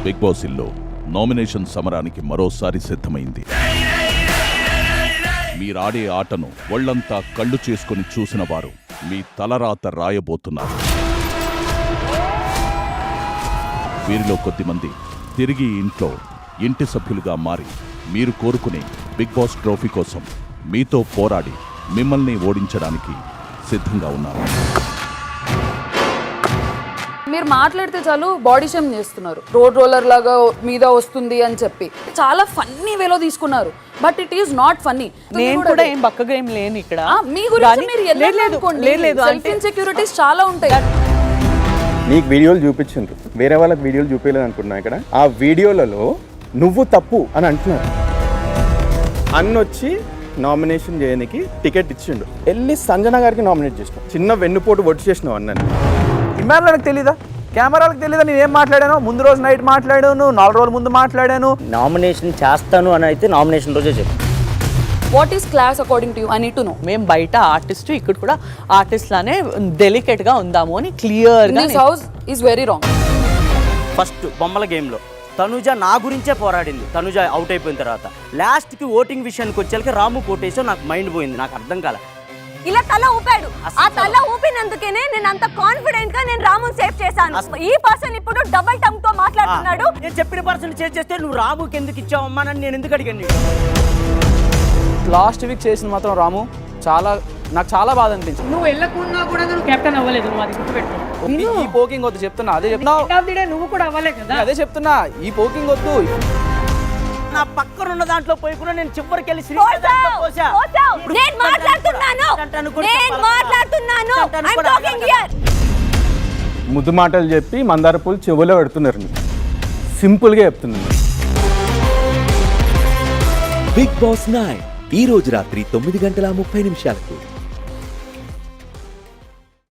Big boss ఇల్లో nomination సమరానికి మరోసారి సిద్ధమైంది. మీరాడే ఆటను ఒళ్లంతా కళ్ళు చేసుకుని చూసిన వారు మీ తలరాత రాయబోతున్నారు. వీరిలో కొద్దిమంది తిరిగి ఇంటి సభ్యులుగా మారి మీరు కోరుకునే బిగ్ బాస్ ట్రోఫీ కోసం మీతో పోరాడి మిమ్మల్ని ఓడించడానికి సిద్ధంగా ఉన్నారు. మీరు మాట్లాడితే చాలు బాడీ షేమ్ చేస్తున్నారు. రోడ్ రోలర్ లాగా మీద వస్తుంది అని చెప్పి చాలా ఫన్నీ వేలో తీసుకున్నారు. But it is not funny. నేను కూడా ఏం బక్కగా ఏం లేను ఇక్కడ. మీ గురించి మీరు సెల్ఫ్ ఇన్సెక్యూరిటీస్ చాలా ఉంటాయి. నీకు వీడియోలు చూపించిండ్రు, వేరే వాళ్ళకి వీడియోలు చూపించలేదు అనుకున్నా. ఇక్కడ ఆ వీడియోలలో నువ్వు తప్పు అని అంటున్నారు. అన్నొచ్చి నామినేషన్ చేయడానికి టికెట్ ఇచ్చిండు. వెళ్ళి సంజన గారికి నామినేట్ చేసినావు. చిన్న వెన్నుపోటు ఒడ్డు చేసినావు అన్నని. ఇమ్మానులకు తెలీదా, కెమెరాలకు తెలీదా నేను ఏం మాట్లాడాను? ముందు రోజు నైట్ మాట్లాడాను, 4 రోజుల ముందు మాట్లాడాను. నామినేషన్ చేస్తాను అని అయితే నామినేషన్ రోజే చెప్పు. What is class according to you? I need to know. మేము బయట ఆర్టిస్ట్, ఇక్కడ కూడా ఆర్టిస్ట్ లానే డెలికేట్ గా ఉందాము అని క్లియర్ గా. This house is very wrong. First బొమ్మల గేమ్లో తనుజ నా గురించే పోరాడింది. తనుజ అవుట్ అయిపోయిన తర్వాత లాస్ట్కి ఓటింగ్ విషయానికి వచ్చేసరికి రాము కోటేశ్వర్ నాకు మైండ్ పోయింది. నాకు అర్థం కాల. ఇలా తల ఊపాడు. ఆ తల ఊపినందుకేనే నేను అంత కాన్ఫిడెంట్ గా నేను రాముని సేవ్ చేశాను. ఈ పర్సన్ ఇప్పుడు డబుల్ టంగ్ తో మాట్లాడుతున్నాడు. నేను చెప్పిన పర్సన్ చేసి చేస్తే నువ్వు రాముకి ఎందుకు ఇచ్చావమ్మా అని నేను ఎందుకు అడిగాను? లాస్ట్ వీక్ చేసింది మాత్రం రాము నాకు చాలా బాధ అనిపించింది. నువ్వు వెళ్ళకున్నా కూడా నువ్వు కెప్టెన్ అవ్వలేదు. నువ్వు అది గుర్తుపెట్టు. ఈ పోకింగ్ వద్దు చెప్తున్నా. అదే చెప్తున్నా. నువ్వు కూడా అవ్వలే కదా. అదే చెప్తున్నా, ఈ పోకింగ్ వద్దు. నా పక్కన ఉన్న దాంట్లో పోయి కూడా నేను చివరికి వెళ్ళి ముద్దు మాటలు చెప్పి మందార పూలు చెవులో పెడుతున్నారు. సింపుల్గా చెప్తున్నాను. బిగ్ బాస్ 9 ఈ రోజు రాత్రి 9:30 నిమిషాలకు